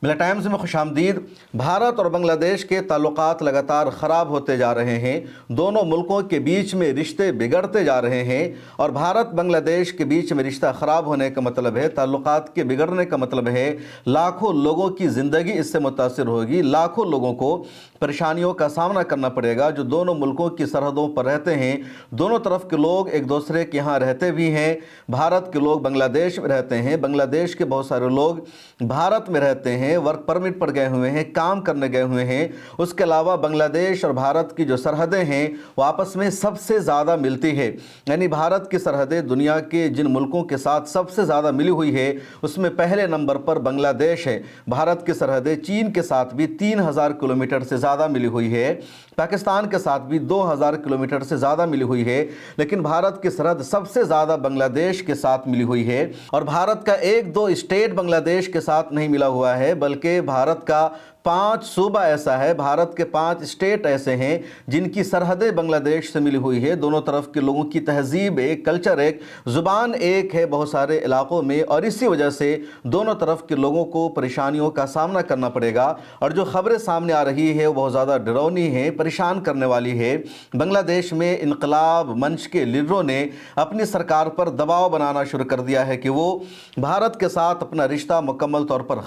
मिला टाइम्स में खुशामदीद। भारत और बांग्लादेश के ताल्लुकात लगातार ख़राब होते जा रहे हैं। दोनों मुल्कों के बीच में रिश्ते बिगड़ते जा रहे हैं और भारत बांग्लादेश के बीच में रिश्ता ख़राब होने का मतलब है, ताल्लुकात के बिगड़ने का मतलब है लाखों लोगों की ज़िंदगी इससे मुतासिर होगी। लाखों लोगों को परेशानियों का सामना करना पड़ेगा जो दोनों मुल्कों की सरहदों पर रहते हैं। दोनों तरफ के लोग एक दूसरे के यहाँ रहते भी हैं। भारत के लोग बांग्लादेश में रहते हैं, बांग्लादेश के बहुत सारे लोग भारत में रहते हैं, वर्क परमिट पर गए हुए हैं, काम करने गए हुए हैं। उसके अलावा बांग्लादेश और भारत की जो सरहदें हैं वो आपस में सबसे ज़्यादा मिलती है। यानी भारत की सरहदें दुनिया के जिन मुल्कों के साथ सबसे ज़्यादा मिली हुई है उसमें पहले नंबर पर बांग्लादेश है। भारत की सरहदें चीन के साथ भी 3000 किलोमीटर से ज़्यादा मिली हुई है, पाकिस्तान के साथ भी 2000 किलोमीटर से ज़्यादा मिली हुई है, लेकिन भारत की सरहद सबसे ज़्यादा बांग्लादेश के साथ मिली हुई है। और भारत का एक दो स्टेट बांग्लादेश के साथ नहीं मिला हुआ है, बल्कि भारत का 5 सूबा ऐसा है, भारत के 5 स्टेट ऐसे हैं जिनकी सरहदें बांग्लादेश से मिली हुई है। दोनों तरफ के लोगों की तहजीब एक, कल्चर एक, ज़ुबान एक है बहुत सारे इलाकों में, और इसी वजह से दोनों तरफ के लोगों को परेशानियों का सामना करना पड़ेगा। और जो खबरें सामने आ रही है वो बहुत ज़्यादा डरावनी है, परेशान करने वाली है। बांग्लादेश में इनकलाब मंच के लीडरों ने अपनी सरकार पर दबाव बनाना शुरू कर दिया है कि वो भारत के साथ अपना रिश्ता मुकम्मल तौर पर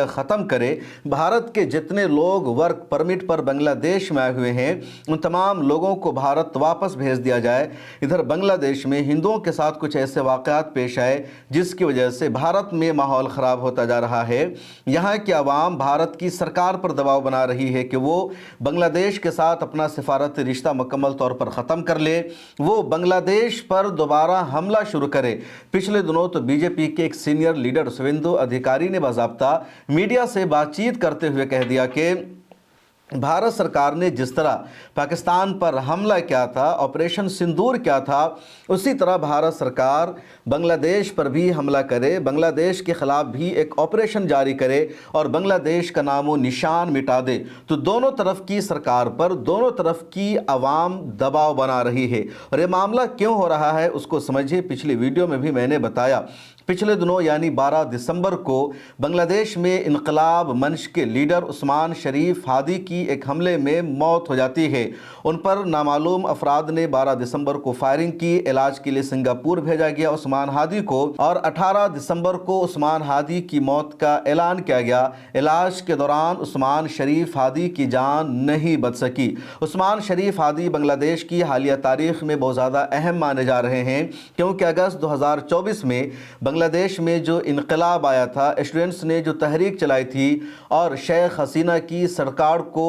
ख़त्म करे। भारत के जितने लोग वर्क परमिट पर बांग्लादेश में आए हुए हैं उन तमाम लोगों को भारत वापस भेज दिया जाए। इधर बांग्लादेश में हिंदुओं के साथ कुछ ऐसे वाक़यात पेश आए जिसकी वजह से भारत में माहौल ख़राब होता जा रहा है। यहाँ की आवाम भारत की सरकार पर दबाव बना रही है कि वो बांग्लादेश के साथ अपना सिफारती रिश्ता मुकम्मल तौर पर ख़त्म कर ले, वो बांग्लादेश पर दोबारा हमला शुरू करे। पिछले दिनों तो बीजेपी के एक सीनियर लीडर शुवेंदु अधिकारी ने बाज़ाब्ता मीडिया से बातचीत करते हुए कह दिया कि भारत सरकार ने जिस तरह पाकिस्तान पर हमला किया था, ऑपरेशन सिंदूर क्या था, उसी तरह भारत सरकार बांग्लादेश पर भी हमला करे, बांग्लादेश के ख़िलाफ़ भी एक ऑपरेशन जारी करे और बांग्लादेश का नामो निशान मिटा दे। तो दोनों तरफ की सरकार पर दोनों तरफ की आवाम दबाव बना रही है। और ये मामला क्यों हो रहा है उसको समझिए। पिछली वीडियो में भी मैंने बताया, पिछले दिनों यानी 12 दिसंबर को बांग्लादेश में इनकलाब मंच के लीडर उस्मान शरीफ हादी की एक हमले में मौत हो जाती है। उन पर नामालूम अफराद ने 12 दिसंबर को फायरिंग की। इलाज के लिए सिंगापुर भेजा गया उस्मान हादी को, और 18 दिसंबर को उस्मान हादी की मौत का ऐलान किया गया। इलाज के दौरान उस्मान शरीफ हादी की जान नहीं बच सकी। उस्मान शरीफ हादी बांग्लादेश की हालिया तारीख में बहुत ज़्यादा अहम माने जा रहे हैं, क्योंकि अगस्त 2024 में बांग्लादेश में जो इनकलाब आया था, स्टूडेंट्स ने जो तहरीक चलाई थी और शेख हसीना की सरकार को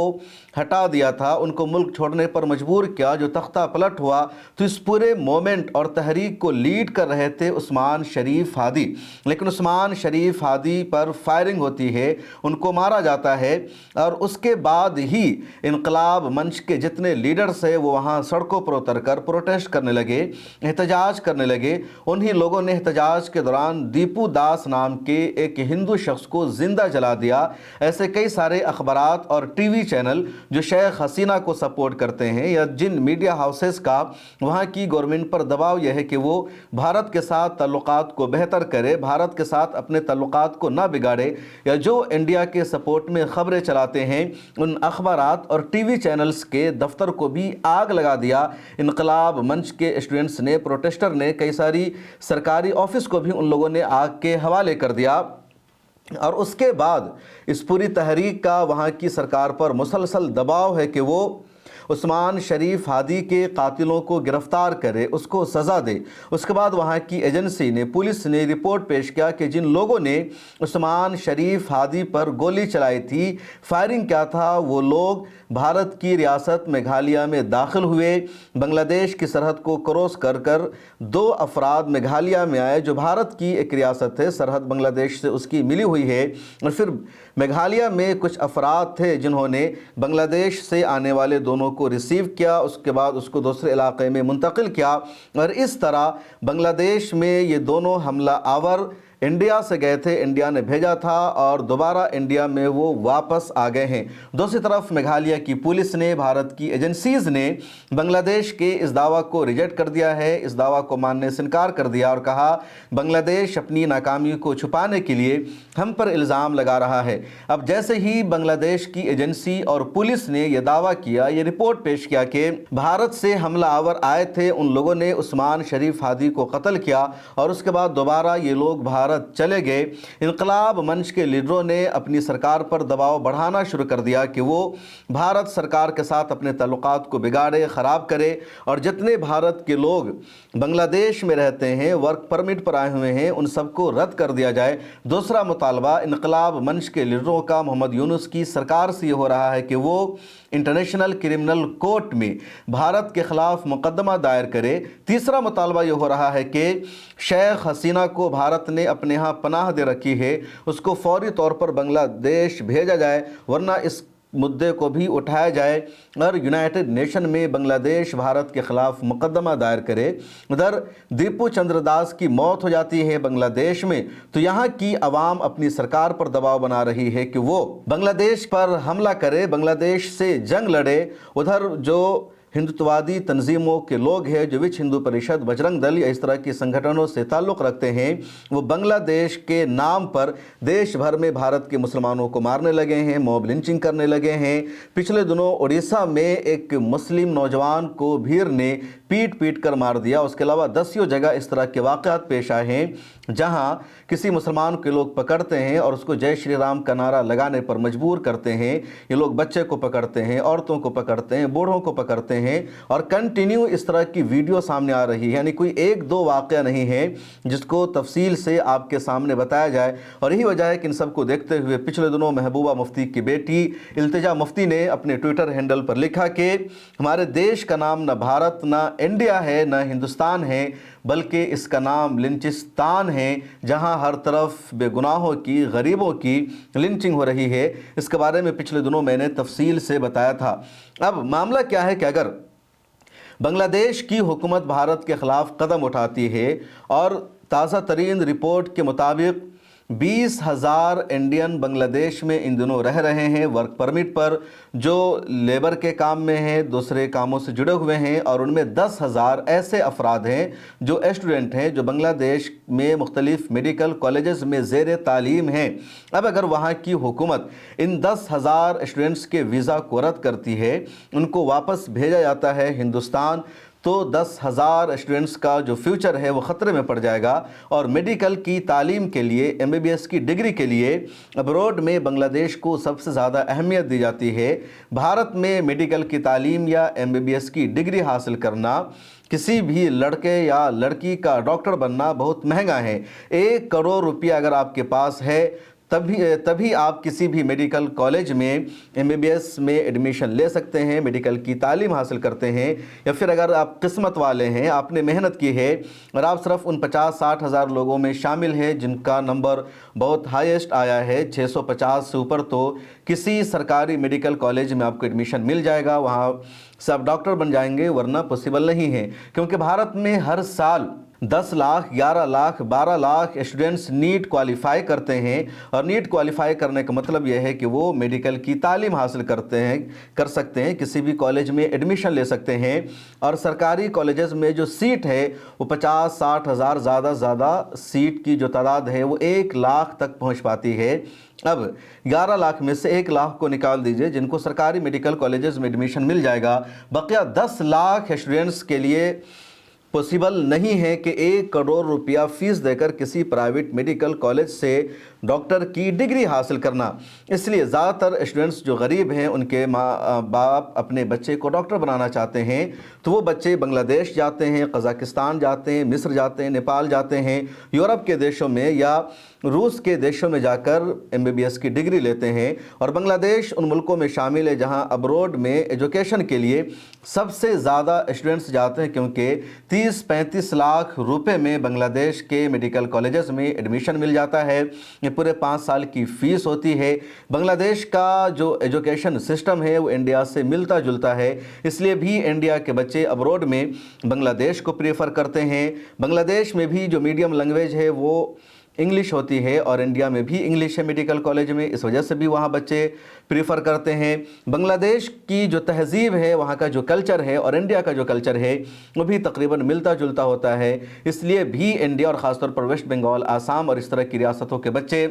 हटा दिया था, उनको मुल्क छोड़ने पर मजबूर किया, जो तख्ता पलट हुआ, तो इस पूरे मोमेंट और तहरीक को लीड कर रहे थे उस्मान शरीफ हादी। लेकिन उस्मान शरीफ हादी पर फायरिंग होती है, उनको मारा जाता है, और उसके बाद ही इनकलाब मंच के जितने लीडर्स हैं वो वहाँ सड़कों पर उतर कर प्रोटेस्ट करने लगे, एहतजाज करने लगे। उन्हीं लोगों ने एहतजाज के दौरान दीपू दास नाम के एक हिंदू शख्स को जिंदा जला दिया। ऐसे कई सारे अखबारात और टीवी चैनल जो शेख हसीना को सपोर्ट करते हैं, या जिन मीडिया हाउसेस का वहाँ की गवर्नमेंट पर दबाव यह है कि वो भारत के साथ ताल्लुकात को बेहतर करे, भारत के साथ अपने ताल्लुकात को ना बिगाड़े, या जो इंडिया के सपोर्ट में ख़बरें चलाते हैं उन अखबारात और टीवी चैनल्स के दफ्तर को भी आग लगा दिया। इनकलाब मंच के स्टूडेंट्स ने, प्रोटेस्टर ने, कई सारी सरकारी ऑफिस को भी उन लोगों ने आग के हवाले कर दिया। और उसके बाद इस पूरी तहरीक का वहाँ की सरकार पर मुसलसल दबाव है कि वो उस्मान शरीफ हादी के कातिलों को गिरफ्तार करे, उसको सज़ा दे। उसके बाद वहाँ की एजेंसी ने, पुलिस ने रिपोर्ट पेश किया कि जिन लोगों ने उस्मान शरीफ हादी पर गोली चलाई थी, फायरिंग किया था, वो लोग भारत की रियासत मेघालय में दाखिल हुए। बांग्लादेश की सरहद को क्रॉस कर कर 2 अफराद मेघालय में आए, जो भारत की एक रियासत है, सरहद बांग्लादेश से उसकी मिली हुई है। और फिर मेघालय में कुछ अफराद थे जिन्होंने बांग्लादेश से आने वाले दोनों को रिसीव किया, उसके बाद उसको दूसरे इलाके में मुंतकिल किया। और इस तरह बांग्लादेश में ये दोनों हमला आवर इंडिया से गए थे, इंडिया ने भेजा था और दोबारा इंडिया में वो वापस आ गए हैं। दूसरी तरफ मेघालय की पुलिस ने, भारत की एजेंसीज ने बांग्लादेश के इस दावा को रिजेक्ट कर दिया है, इस दावा को मानने से इनकार कर दिया और कहा बांग्लादेश अपनी नाकामी को छुपाने के लिए हम पर इल्ज़ाम लगा रहा है। अब जैसे ही बांग्लादेश की एजेंसी और पुलिस ने यह दावा किया, ये रिपोर्ट पेश किया कि भारत से हमलावर आए थे, उन लोगों ने उस्मान शरीफ हादी को कत्ल किया और उसके बाद दोबारा ये लोग भारत चले गए, इनकलाब मंच के लीडरों ने अपनी सरकार पर दबाव बढ़ाना शुरू कर दिया कि वो भारत सरकार के साथ अपने ताल्लुकात को बिगाड़े, ख़राब करे और जितने भारत के लोग बांग्लादेश में रहते हैं, वर्क परमिट पर आए हुए हैं, उन सबको रद्द कर दिया जाए। दूसरा मुतालबा इनकलाब मंच के लीडरों का मोहम्मद यूनुस की सरकार से ये हो रहा है कि वो इंटरनेशनल क्रिमिनल कोर्ट में भारत के खिलाफ मुकदमा दायर करे। तीसरा मुतालबा ये हो रहा है कि शेख हसीना को भारत ने अपने यहाँ पनाह दे रखी है, उसको फौरी तौर पर बांग्लादेश भेजा जाए, वरना इस मुद्दे को भी उठाया जाए और यूनाइटेड नेशन में बांग्लादेश भारत के खिलाफ मुकदमा दायर करे। उधर दीपू चंद्र दास की मौत हो जाती है बांग्लादेश में, तो यहाँ की आवाम अपनी सरकार पर दबाव बना रही है कि वो बांग्लादेश पर हमला करे, बांग्लादेश से जंग लड़े। उधर जो हिंदुत्ववादी तंजीमों के लोग हैं, जो विश्व हिंदू परिषद, बजरंग दल या इस तरह के संगठनों से ताल्लुक़ रखते हैं, वो बांग्लादेश के नाम पर देश भर में भारत के मुसलमानों को मारने लगे हैं, मॉब लिंचिंग करने लगे हैं। पिछले दिनों उड़ीसा में एक मुस्लिम नौजवान को भीड़ ने पीट पीट कर मार दिया। उसके अलावा दसियों जगह इस तरह के वाक़यात पेश आए हैं जहाँ किसी मुसलमान के लोग पकड़ते हैं और उसको जय श्री राम का नारा लगाने पर मजबूर करते हैं। ये लोग बच्चे को पकड़ते हैं, औरतों को पकड़ते हैं, बूढ़ों को पकड़ते हैं और कंटिन्यू इस तरह की वीडियो सामने आ रही है। यानी कोई एक दो वाक़या नहीं है जिसको तफसील से आपके सामने बताया जाए। और यही वजह है कि इन सबको देखते हुए पिछले दिनों महबूबा मुफ्ती की बेटी इल्तिजा मुफ्ती ने अपने ट्विटर हैंडल पर लिखा कि हमारे देश का नाम न भारत न इंडिया है न हिंदुस्तान है, बल्कि इसका नाम लिंचिस्तान है, जहां हर तरफ बेगुनाहों की, गरीबों की लिंचिंग हो रही है। इसके बारे में पिछले दिनों मैंने तफसील से बताया था। अब मामला क्या है कि अगर बांग्लादेश की हुकूमत भारत के ख़िलाफ़ कदम उठाती है और ताज़ा तरीन रिपोर्ट के मुताबिक 20,000 इंडियन बांग्लादेश में इन दिनों रह रहे हैं वर्क परमिट पर, जो लेबर के काम में हैं, दूसरे कामों से जुड़े हुए हैं, और उनमें 10,000 ऐसे अफराद हैं जो स्टूडेंट हैं, जो बांग्लादेश में मुख्तलिफ मेडिकल कॉलेजेस में ज़ेर तालीम हैं। अब अगर वहाँ की हुकूमत इन 10,000 स्टूडेंट्स के वीज़ा को रद्द करती है, उनको वापस भेजा जाता है हिंदुस्तान, तो 10,000 स्टूडेंट्स का जो फ्यूचर है वो ख़तरे में पड़ जाएगा। और मेडिकल की तालीम के लिए, MBBS की डिग्री के लिए अब्रॉड में बांग्लादेश को सबसे ज़्यादा अहमियत दी जाती है। भारत में मेडिकल की तालीम या MBBS की डिग्री हासिल करना, किसी भी लड़के या लड़की का डॉक्टर बनना बहुत महंगा है। 1 करोड़ रुपया अगर आपके पास है तभी आप किसी भी मेडिकल कॉलेज में MBBS में एडमिशन ले सकते हैं, मेडिकल की तालीम हासिल करते हैं। या फिर अगर आप किस्मत वाले हैं, आपने मेहनत की है और आप सिर्फ उन 50-60 हज़ार लोगों में शामिल हैं जिनका नंबर बहुत हाईएस्ट आया है 650 से ऊपर, तो किसी सरकारी मेडिकल कॉलेज में आपको एडमिशन मिल जाएगा, वहाँ से आप डॉक्टर बन जाएंगे। वरना पॉसिबल नहीं है, क्योंकि भारत में हर साल 10 lakh, 11 lakh, 12 lakh students NEET qualify करते हैं। और नीट क्वालिफाई करने का मतलब यह है कि वो मेडिकल की तालीम हासिल कर सकते हैं, किसी भी कॉलेज में एडमिशन ले सकते हैं। और सरकारी कॉलेजेस में जो सीट है वो 50-60 हज़ार, ज़्यादा सीट की जो तादाद है वो 1 लाख तक पहुंच पाती है। अब 11 लाख में से 1 लाख को निकाल दीजिए जिनको सरकारी मेडिकल कॉलेजेस में एडमिशन मिल जाएगा, बकिया 10 लाख स्टूडेंट्स के लिए पॉसिबल नहीं है कि 1 करोड़ रुपया फीस देकर किसी प्राइवेट मेडिकल कॉलेज से डॉक्टर की डिग्री हासिल करना। इसलिए ज़्यादातर स्टूडेंट्स जो गरीब हैं, उनके माँ बाप अपने बच्चे को डॉक्टर बनाना चाहते हैं, तो वो बच्चे बांग्लादेश जाते हैं, कज़ाकिस्तान जाते हैं, मिस्र जाते हैं, नेपाल जाते हैं, यूरोप के देशों में या रूस के देशों में जाकर MBBS की डिग्री लेते हैं। और बांग्लादेश उन मुल्कों में शामिल है जहां अब्रॉड में एजुकेशन के लिए सबसे ज़्यादा स्टूडेंट्स जाते हैं, क्योंकि 30-35 लाख रुपए में बांग्लादेश के मेडिकल कॉलेजेस में एडमिशन मिल जाता है। ये पूरे 5 साल की फ़ीस होती है। बांग्लादेश का जो एजुकेशन सिस्टम है वो इंडिया से मिलता जुलता है, इसलिए भी इंडिया के बच्चे अब्रॉड में बांग्लादेश को प्रेफर करते हैं। बांग्लादेश में भी जो मीडियम लैंग्वेज है वो इंग्लिश होती है और इंडिया में भी इंग्लिश है मेडिकल कॉलेज में, इस वजह से भी वहाँ बच्चे प्रीफर करते हैं। बांग्लादेश की जो तहज़ीब है, वहाँ का जो कल्चर है और इंडिया का जो कल्चर है वो भी तकरीबन मिलता जुलता होता है, इसलिए भी इंडिया और ख़ासतौर पर वेस्ट बंगाल, आसाम और इस तरह की रियासतों के बच्चे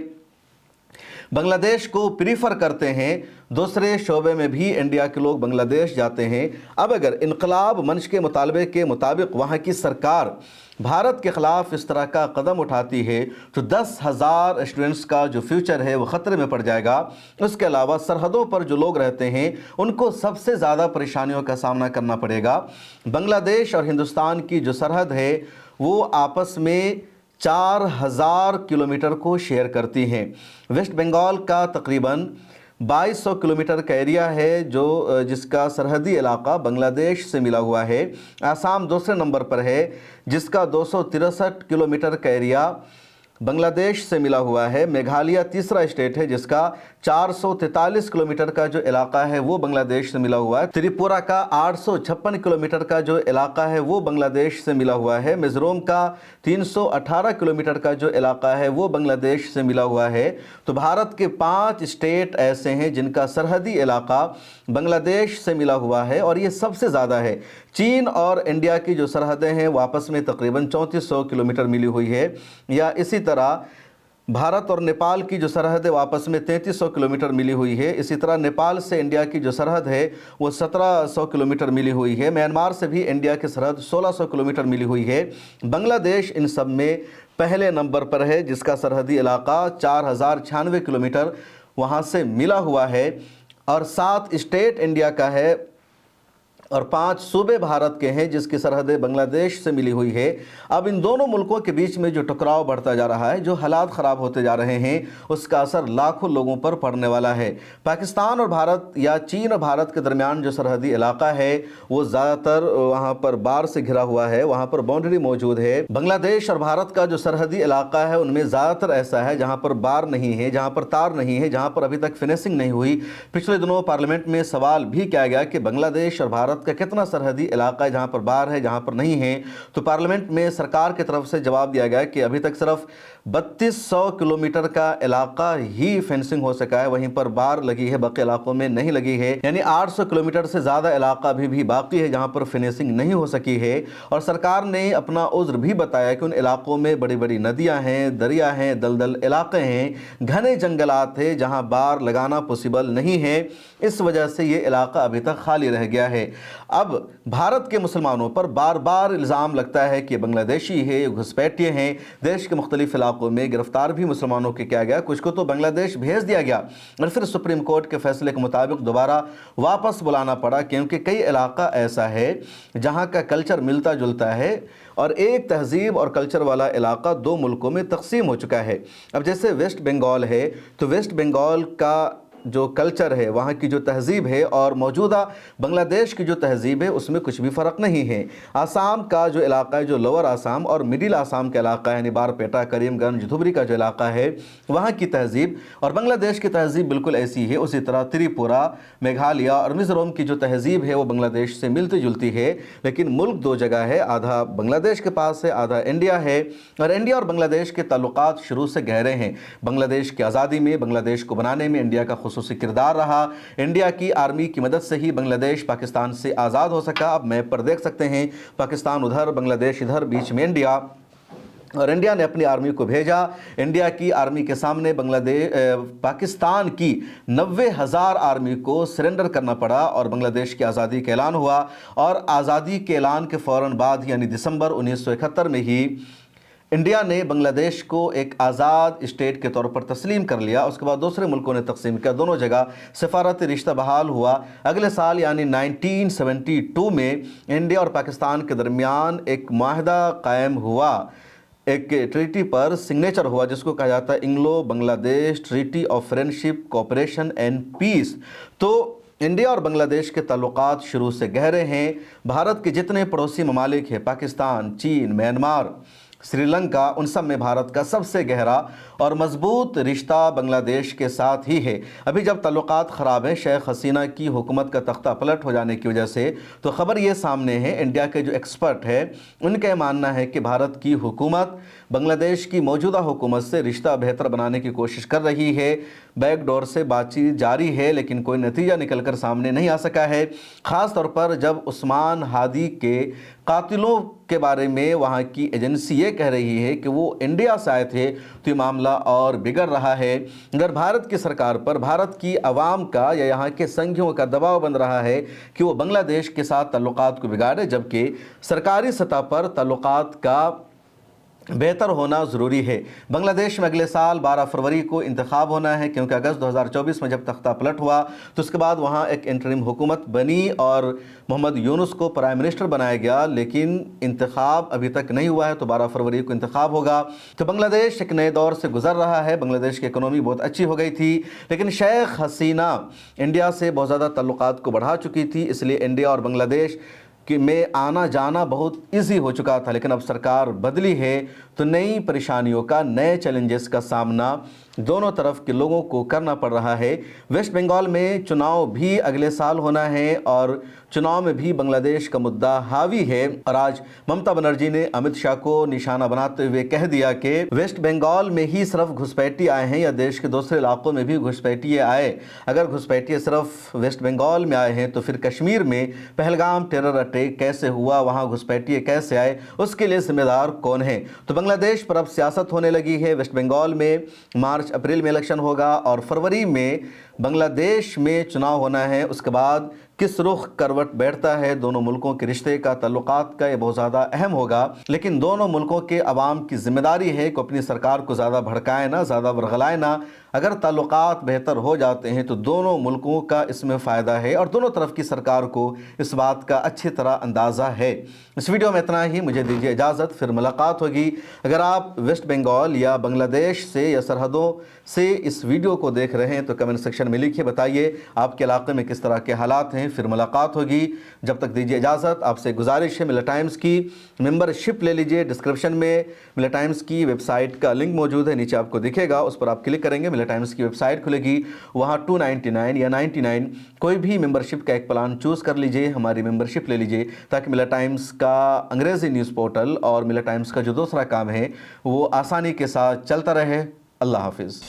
बांग्लादेश को प्रीफर करते हैं। दूसरे शोबे में भी इंडिया के लोग बांग्लादेश जाते हैं। अब अगर इनकलाब मंच के मुतालबे के मुताबिक वहाँ की सरकार भारत के ख़िलाफ़ इस तरह का कदम उठाती है तो 10,000 स्टूडेंट्स का जो फ्यूचर है वो ख़तरे में पड़ जाएगा। उसके अलावा सरहदों पर जो लोग रहते हैं उनको सबसे ज़्यादा परेशानियों का सामना करना पड़ेगा। बांग्लादेश और हिंदुस्तान की जो सरहद है वो आपस में 4,000 किलोमीटर को शेयर करती हैं। वेस्ट बंगाल का तकरीबन 2200 किलोमीटर का एरिया है जो जिसका सरहदी इलाका बांग्लादेश से मिला हुआ है। आसाम दूसरे नंबर पर है जिसका 263 किलोमीटर का एरिया बांग्लादेश से मिला हुआ है। मेघालय तीसरा स्टेट है जिसका 443 किलोमीटर का जो इलाका है वो बांग्लादेश से मिला हुआ है। त्रिपुरा का 856 किलोमीटर का जो इलाका है वो बांग्लादेश से मिला हुआ है। मिज़ोरम का 318 किलोमीटर का जो इलाका है वो बांग्लादेश से मिला हुआ है। तो भारत के 5 स्टेट ऐसे हैं जिनका सरहदी इलाका बांग्लादेश से मिला हुआ है और ये सबसे ज़्यादा है। चीन और इंडिया की जो सरहदें हैं वो आपस में तकरीबन 3400 किलोमीटर मिली हुई है। या इसी तरह भारत और नेपाल की जो सरहद है वापस में 3300 किलोमीटर मिली हुई है। इसी तरह नेपाल से इंडिया की जो सरहद है वो 1700 किलोमीटर मिली हुई है। म्यांमार से भी इंडिया की सरहद 1600 किलोमीटर मिली हुई है। बांग्लादेश इन सब में पहले नंबर पर है जिसका सरहदी इलाका 4096 किलोमीटर वहाँ से मिला हुआ है और 7 स्टेट इंडिया का है और 5 सूबे भारत के हैं जिसकी सरहदें बांग्लादेश से मिली हुई है। अब इन दोनों मुल्कों के बीच में जो टकराव बढ़ता जा रहा है, जो हालात ख़राब होते जा रहे हैं, उसका असर लाखों लोगों पर पड़ने वाला है। पाकिस्तान और भारत या चीन और भारत के दरमियान जो सरहदी इलाका है वो ज़्यादातर वहाँ पर बाढ़ से घिरा हुआ है, वहाँ पर बाउंड्री मौजूद है। बांग्लादेश और भारत का जो सरहदी इलाका है उनमें ज़्यादातर ऐसा है जहाँ पर बाढ़ नहीं है, जहाँ पर तार नहीं है, जहाँ पर अभी तक फिनिशिंग नहीं हुई। पिछले दिनों पार्लियामेंट में सवाल भी किया गया कि बांग्लादेश और भारत का कितना सरहदी इलाका है जहां पर बाढ़ है, जहां पर नहीं है। तो पार्लियामेंट में सरकार की तरफ से जवाब दिया गया कि अभी तक सिर्फ 3200 किलोमीटर का इलाका ही फेंसिंग हो सका है, वहीं पर बाढ़ लगी है, बाकी इलाकों में नहीं लगी है। यानी 800 किलोमीटर से ज़्यादा इलाका अभी भी बाकी है जहां पर फिनिशिंग नहीं हो सकी है। और सरकार ने अपना उज़्र भी बताया कि उन इलाकों में बड़ी बड़ी नदियां हैं, दरिया हैं, दलदल इलाके हैं, घने जंगलात हैं जहां बाढ़ लगाना पॉसिबल नहीं है। इस वजह से ये इलाका अभी तक खाली रह गया है। अब भारत के मुसलमानों पर बार बार इल्ज़ाम लगता है कि बांग्लादेशी है, घुसपैठिए हैं। देश के मुख्तलिफ इलाकों में गिरफ्तार भी मुसलमानों के किया गया, कुछ को तो बांग्लादेश भेज दिया गया और फिर सुप्रीम कोर्ट के फैसले के मुताबिक दोबारा वापस बुलाना पड़ा, क्योंकि कई इलाका ऐसा है जहाँ का कल्चर मिलता जुलता है और एक तहजीब और कल्चर वाला इलाका 2 मुल्कों में तकसीम हो चुका है। अब जैसे वेस्ट बंगाल है तो वेस्ट बंगाल का जो कल्चर है, वहाँ की जो तहजीब है और मौजूदा बांग्लादेश की जो तहजीब है उसमें कुछ भी फ़र्क नहीं है। आसाम का जो इलाका है, जो लोअर आसाम और मिडिल आसाम का इलाका है, यानी बारपेटा, करीमगंज, धुबरी का जो इलाका है, वहाँ की तहजीब और बांग्लादेश की तहजीब बिल्कुल ऐसी है। उसी तरह त्रिपुरा, मेघालय और मिज़ोरम की जो तहजीब है वो बांग्लादेश से मिलती जुलती है, लेकिन मुल्क 2 जगह है, आधा बांग्लादेश के पास है, आधा इंडिया है। और इंडिया और बांग्लादेश के ताल्लुकात शुरू से गहरे हैं। बांग्लादेश की आज़ादी में, बांग्लादेश को बनाने में इंडिया का खुसूसी किरदार रहा। इंडिया की आर्मी की मदद से ही बांग्लादेश पाकिस्तान से आज़ाद हो सका। अब मैप पर देख सकते हैं, पाकिस्तान उधर, बांग्लादेश इधर, बीच में इंडिया। और इंडिया ने अपनी आर्मी को भेजा। इंडिया की आर्मी के सामने पाकिस्तान की 90,000 आर्मी को सरेंडर करना पड़ा और बांग्लादेश की आज़ादी का ऐलान हुआ। और आज़ादी के ऐलान के फ़ौरन बाद यानी दिसंबर 1971 में ही इंडिया ने बांग्लादेश को एक आज़ाद स्टेट के तौर पर तस्लीम कर लिया। उसके बाद दूसरे मुल्कों ने तकसीम किया, दोनों जगह सफारती रिश्ता बहाल हुआ। अगले साल यानी 1972 में इंडिया और पाकिस्तान के दरमियान एक माहदा कायम हुआ, एक ट्रीटी पर सिग्नेचर हुआ जिसको कहा जाता है इंग्लो Bangladesh treaty of friendship, cooperation and peace. तो इंडिया और बांग्लादेश के ताल्लुकात शुरू से गहरे हैं। भारत के जितने पड़ोसी ममालिक हैं, पाकिस्तान, चीन, म्यांमार, श्रीलंका, उन सब में भारत का सबसे गहरा और मजबूत रिश्ता बांग्लादेश के साथ ही है। अभी जब ताल्लुकात ख़राब हैं शेख हसीना की हुकूमत का तख्ता पलट हो जाने की वजह से, तो ख़बर ये सामने है, इंडिया के जो एक्सपर्ट है उनका मानना है कि भारत की हुकूमत बांग्लादेश की मौजूदा हुकूमत से रिश्ता बेहतर बनाने की कोशिश कर रही है। बैकडोर से बातचीत जारी है लेकिन कोई नतीजा निकल कर सामने नहीं आ सका है। ख़ास तौर पर जब उस्मान हादी के कातिलों के बारे में वहाँ की एजेंसी ये कह रही है कि वो इंडिया से आए थे, तो ये मामला और बिगड़ रहा है। अगर भारत की सरकार पर भारत की आवाम का या यहाँ के संघियों का दबाव बन रहा है कि वो बांग्लादेश के साथ ताल्लुकात को बिगाड़े, जबकि सरकारी सतह पर ताल्लुकात का बेहतर होना ज़रूरी है। बांग्लादेश में अगले साल 12 फरवरी को इंतखाब होना है, क्योंकि अगस्त 2024 में जब तख्ता पलट हुआ तो उसके बाद वहाँ एक इंटरिम हुकूमत बनी और मोहम्मद यूनुस को प्राइम मिनिस्टर बनाया गया, लेकिन इंतखाब अभी तक नहीं हुआ है। तो 12 फरवरी को इंतखाब होगा। तो बांग्लादेश एक नए दौर से गुजर रहा है। बांग्लादेश की इकोनॉमी बहुत अच्छी हो गई थी, लेकिन शेख हसीना इंडिया से बहुत ज़्यादा ताल्लुकात को बढ़ा चुकी थी, इसलिए इंडिया और बांग्लादेश कि में आना जाना बहुत इजी हो चुका था। लेकिन अब सरकार बदली है तो नई परेशानियों का, नए चैलेंजेस का सामना दोनों तरफ के लोगों को करना पड़ रहा है। वेस्ट बंगाल में चुनाव भी अगले साल होना है और चुनाव में भी बांग्लादेश का मुद्दा हावी है। और आज ममता बनर्जी ने अमित शाह को निशाना बनाते हुए कह दिया कि वेस्ट बंगाल में ही सिर्फ घुसपैठी आए हैं या देश के दूसरे इलाकों में भी घुसपैठिए आए। अगर घुसपैठिए सिर्फ वेस्ट बंगाल में आए हैं तो फिर कश्मीर में पहलगाम टेरर अटैक कैसे हुआ, वहाँ घुसपैठिए कैसे आए, उसके लिए जिम्मेदार कौन है। तो बांग्लादेश पर अब सियासत होने लगी है। वेस्ट बंगाल में मार्च अप्रैल में इलेक्शन होगा और फरवरी में बांग्लादेश में चुनाव होना है। उसके बाद किस रुख करवट बैठता है दोनों मुल्कों के रिश्ते का, ताल्लुकात का, ये बहुत ज़्यादा अहम होगा। लेकिन दोनों मुल्कों के अवाम की जिम्मेदारी है कि अपनी सरकार को ज़्यादा भड़काए ना, ज़्यादा वर्गलाए ना। अगर ताल्लुकात बेहतर हो जाते हैं तो दोनों मुल्कों का इसमें फ़ायदा है और दोनों तरफ की सरकार को इस बात का अच्छी तरह अंदाज़ा है। इस वीडियो में इतना ही, मुझे दीजिए इजाज़त, फिर मुलाकात होगी। अगर आप वेस्ट बंगाल या बांग्लादेश से या सरहदों से इस वीडियो को देख रहे हैं तो कमेंट सेक्शन में लिखिए, बताइए आपके इलाके में किस तरह के हालात हैं। फिर मुलाकात होगी। जब तक दीजिए इजाज़त। आपसे गुजारिश है, मिला टाइम्स की मेंबरशिप ले लीजिए। डिस्क्रिप्शन में मिला टाइम्स की वेबसाइट का लिंक मौजूद है, नीचे आपको दिखेगा, उस पर आप क्लिक करेंगे, मिला टाइम्स की वेबसाइट खुलेगी। वहाँ 299 या 99 कोई भी मेंबरशिप का एक प्लान चूज़ कर लीजिए, हमारी मेंबरशिप ले लीजिए, ताकि मिला टाइम्स का अंग्रेज़ी न्यूज़ पोर्टल और मिला टाइम्स का जो दूसरा काम है वो आसानी के साथ चलता रहे। अल्लाह हाफिज़।